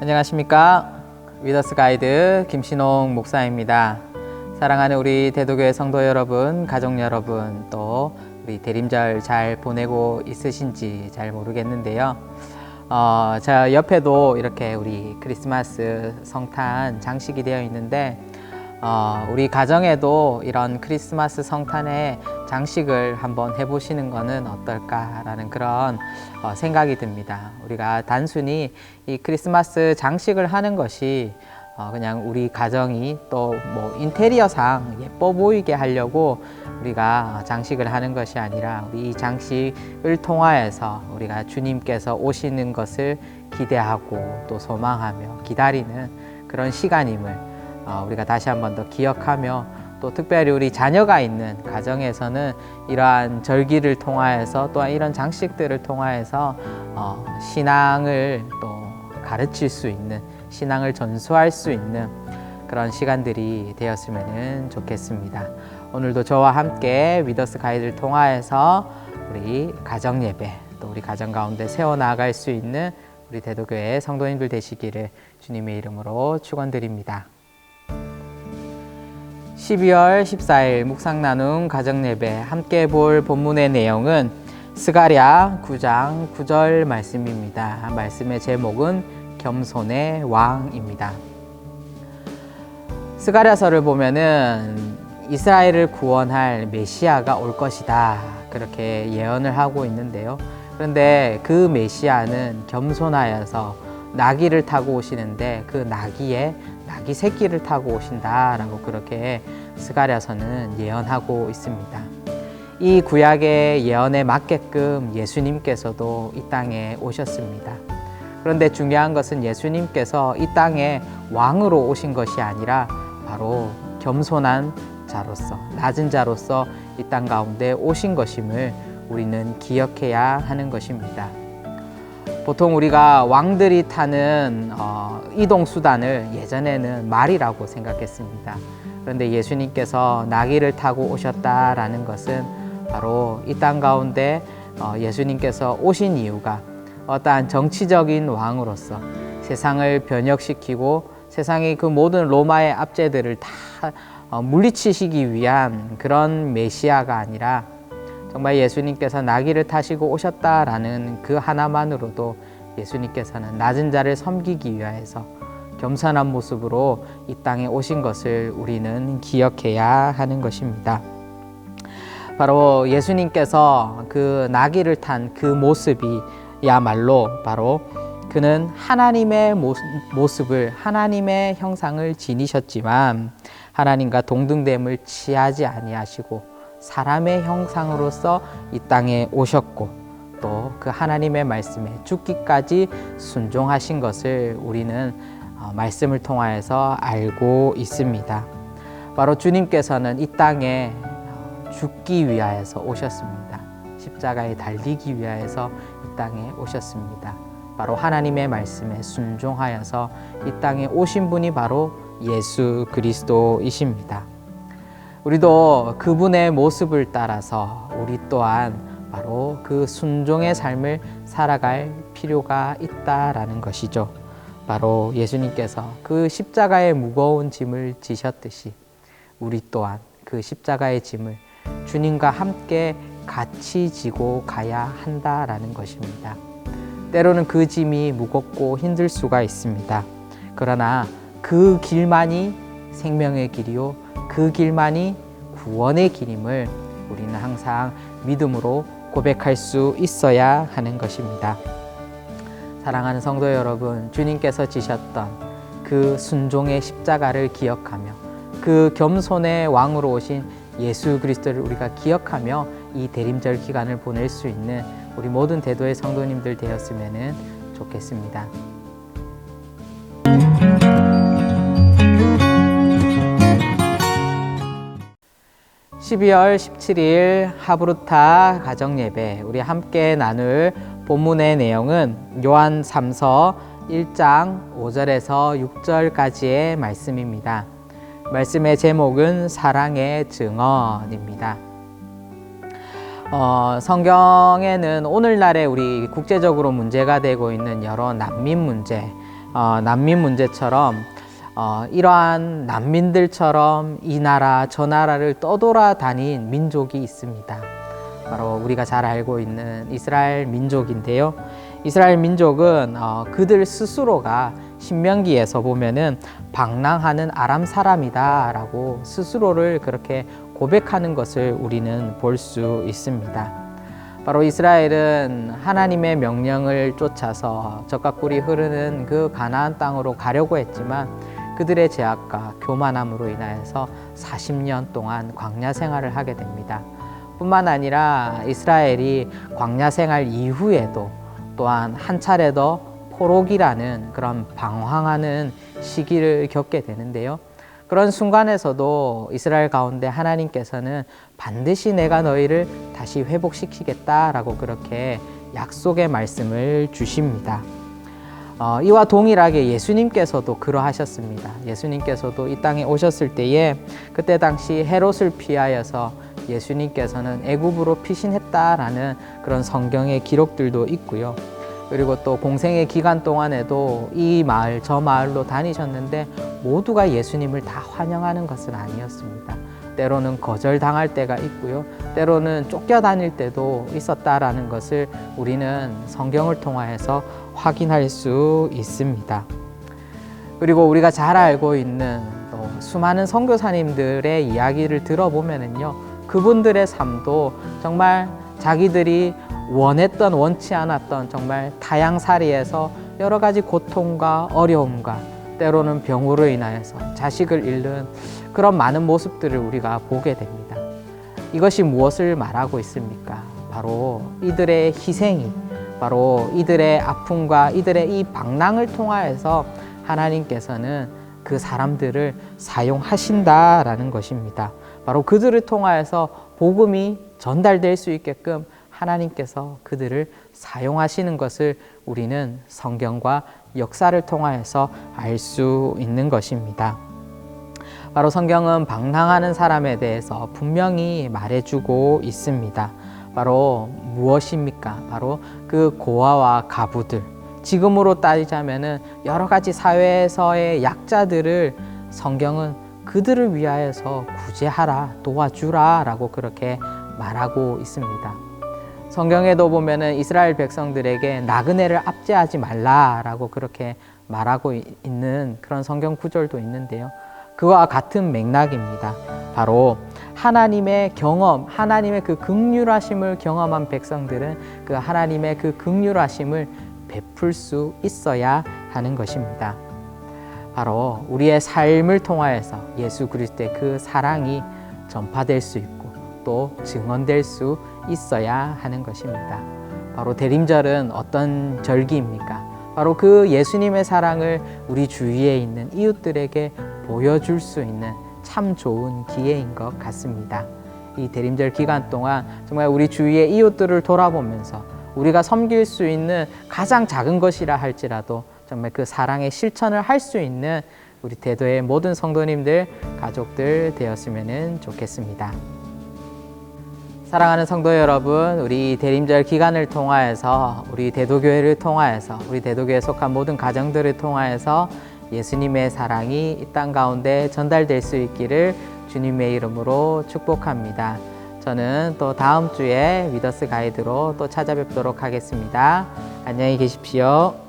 안녕하십니까. 위더스 가이드 김신홍 목사입니다. 사랑하는 우리 대도교회 성도 여러분, 가족 여러분, 또 우리 대림절 잘 보내고 있으신지 잘 모르겠는데요. 저 옆에도 이렇게 우리 크리스마스 성탄 장식이 되어 있는데 우리 가정에도 이런 크리스마스 성탄의 장식을 한번 해보시는 것은 어떨까라는 그런 생각이 듭니다. 우리가 단순히 이 크리스마스 장식을 하는 것이 그냥 우리 가정이 또 뭐 인테리어상 예뻐 보이게 하려고 우리가 장식을 하는 것이 아니라 우리 이 장식을 통하여서 우리가 주님께서 오시는 것을 기대하고 또 소망하며 기다리는 그런 시간임을 우리가 다시 한 번 더 기억하며 또 특별히 우리 자녀가 있는 가정에서는 이러한 절기를 통하여서 또한 이런 장식들을 통하여서 신앙을 또 가르칠 수 있는, 신앙을 전수할 수 있는 그런 시간들이 되었으면 좋겠습니다. 오늘도 저와 함께 위더스 가이드를 통하여서 우리 가정 예배, 또 우리 가정 가운데 세워나갈 수 있는 우리 대도교회 성도님들 되시기를 주님의 이름으로 축원드립니다. 12월 14일 묵상 나눔 가정 예배 함께 볼 본문의 내용은 스가랴 9장 9절 말씀입니다. 말씀의 제목은 겸손의 왕입니다. 스가랴서를 보면은 이스라엘을 구원할 메시아가 올 것이다, 그렇게 예언을 하고 있는데요. 그런데 그 메시아는 겸손하여서 나귀를 타고 오시는데 그 나귀에 나귀 새끼를 타고 오신다라고 그렇게 스가랴서는 예언하고 있습니다. 이 구약의 예언에 맞게끔 예수님께서도 이 땅에 오셨습니다. 그런데 중요한 것은 예수님께서 이 땅에 왕으로 오신 것이 아니라 바로 겸손한 자로서, 낮은 자로서 이 땅 가운데 오신 것임을 우리는 기억해야 하는 것입니다. 보통 우리가 왕들이 타는 이동수단을 예전에는 말이라고 생각했습니다. 그런데 예수님께서 나귀를 타고 오셨다라는 것은 바로 이 땅 가운데 예수님께서 오신 이유가 어떠한 정치적인 왕으로서 세상을 변혁시키고 세상의 그 모든 로마의 압제들을 다 물리치시기 위한 그런 메시아가 아니라 정말 예수님께서 나귀를 타시고 오셨다라는 그 하나만으로도 예수님께서는 낮은 자를 섬기기 위하여서 겸손한 모습으로 이 땅에 오신 것을 우리는 기억해야 하는 것입니다. 바로 예수님께서 그 나귀를 탄 그 모습이야말로 바로 그는 하나님의 모습을, 하나님의 형상을 지니셨지만 하나님과 동등됨을 취하지 아니하시고 사람의 형상으로서 이 땅에 오셨고 또 그 하나님의 말씀에 죽기까지 순종하신 것을 우리는 말씀을 통하여서 알고 있습니다. 바로 주님께서는 이 땅에 죽기 위하여서 오셨습니다. 십자가에 달리기 위하여서 이 땅에 오셨습니다. 바로 하나님의 말씀에 순종하여서 이 땅에 오신 분이 바로 예수 그리스도이십니다. 우리도 그분의 모습을 따라서 우리 또한 바로 그 순종의 삶을 살아갈 필요가 있다라는 것이죠. 바로 예수님께서 그 십자가의 무거운 짐을 지셨듯이 우리 또한 그 십자가의 짐을 주님과 함께 같이 지고 가야 한다라는 것입니다. 때로는 그 짐이 무겁고 힘들 수가 있습니다. 그러나 그 길만이 생명의 길이요, 그 길만이 구원의 길임을 우리는 항상 믿음으로 고백할 수 있어야 하는 것입니다. 사랑하는 성도 여러분, 주님께서 지셨던 그 순종의 십자가를 기억하며 그 겸손의 왕으로 오신 예수 그리스도를 우리가 기억하며 이 대림절 기간을 보낼 수 있는 우리 모든 대도의 성도님들 되었으면 좋겠습니다. 12월 17일 하브루타 가정예배 우리 함께 나눌 본문의 내용은 요한 3서 1장 5절에서 6절까지의 말씀입니다. 말씀의 제목은 사랑의 증언입니다. 성경에는 오늘날에 우리 국제적으로 문제가 되고 있는 여러 난민 문제, 난민 문제처럼 이러한 난민들처럼 이 나라 저 나라를 떠돌아다닌 민족이 있습니다. 바로 우리가 잘 알고 있는 이스라엘 민족인데요. 이스라엘 민족은 그들 스스로가 신명기에서 보면은 방랑하는 아람 사람이다라고 스스로를 그렇게 고백하는 것을 우리는 볼 수 있습니다. 바로 이스라엘은 하나님의 명령을 쫓아서 적과 꿀이 흐르는 그 가나안 땅으로 가려고 했지만 그들의 제약과 교만함으로 인하여서 40년 동안 광야 생활을 하게 됩니다. 뿐만 아니라 이스라엘이 광야 생활 이후에도 또한 한 차례 더 포로기라는 그런 방황하는 시기를 겪게 되는데요. 그런 순간에서도 이스라엘 가운데 하나님께서는 반드시 내가 너희를 다시 회복시키겠다라고 그렇게 약속의 말씀을 주십니다. 이와 동일하게 예수님께서도 그러하셨습니다. 예수님께서도 이 땅에 오셨을 때에 그때 당시 헤롯을 피하여서 예수님께서는 애굽으로 피신했다라는 그런 성경의 기록들도 있고요. 그리고 또 공생의 기간 동안에도 이 마을 저 마을로 다니셨는데 모두가 예수님을 다 환영하는 것은 아니었습니다. 때로는 거절당할 때가 있고요. 때로는 쫓겨다닐 때도 있었다라는 것을 우리는 성경을 통하여서 확인할 수 있습니다. 그리고 우리가 잘 알고 있는 또 수많은 선교사님들의 이야기를 들어보면은요, 그분들의 삶도 정말 자기들이 원치 않았던 정말 타양살이에서 여러 가지 고통과 어려움과 때로는 병으로 인하여서 자식을 잃는 그런 많은 모습들을 우리가 보게 됩니다. 이것이 무엇을 말하고 있습니까? 바로 이들의 희생이, 바로 이들의 아픔과 이들의 이 방랑을 통하여서 하나님께서는 그 사람들을 사용하신다라는 것입니다. 바로 그들을 통하여서 복음이 전달될 수 있게끔 하나님께서 그들을 사용하시는 것을 우리는 성경과 역사를 통하여서 알 수 있는 것입니다. 바로 성경은 방랑하는 사람에 대해서 분명히 말해주고 있습니다. 바로 무엇입니까? 바로 그 고아와 가부들, 지금으로 따지자면은 여러 가지 사회에서의 약자들을 성경은 그들을 위하여서 구제하라, 도와주라 라고 그렇게 말하고 있습니다. 성경에도 보면은 이스라엘 백성들에게 나그네를 압제하지 말라라고 그렇게 말하고 있는 그런 성경 구절도 있는데요. 그와 같은 맥락입니다. 바로 하나님의 경험, 하나님의 그 긍휼하심을 경험한 백성들은 그 하나님의 그 긍휼하심을 베풀 수 있어야 하는 것입니다. 바로 우리의 삶을 통하여서 예수 그리스도의 그 사랑이 전파될 수 있고 또 증언될 수 있어야 하는 것입니다. 바로 대림절은 어떤 절기입니까? 바로 그 예수님의 사랑을 우리 주위에 있는 이웃들에게 보여줄 수 있는 참 좋은 기회인 것 같습니다. 이 대림절 기간 동안 정말 우리 주위의 이웃들을 돌아보면서 우리가 섬길 수 있는 가장 작은 것이라 할지라도 정말 그 사랑의 실천을 할 수 있는 우리 대도의 모든 성도님들, 가족들 되었으면 좋겠습니다. 사랑하는 성도 여러분, 우리 대림절 기간을 통하여서 우리 대도교회를 통하여서 우리 대도교회에 속한 모든 가정들을 통하여서 예수님의 사랑이 이 땅 가운데 전달될 수 있기를 주님의 이름으로 축복합니다. 저는 또 다음 주에 위더스 가이드로 또 찾아뵙도록 하겠습니다. 안녕히 계십시오.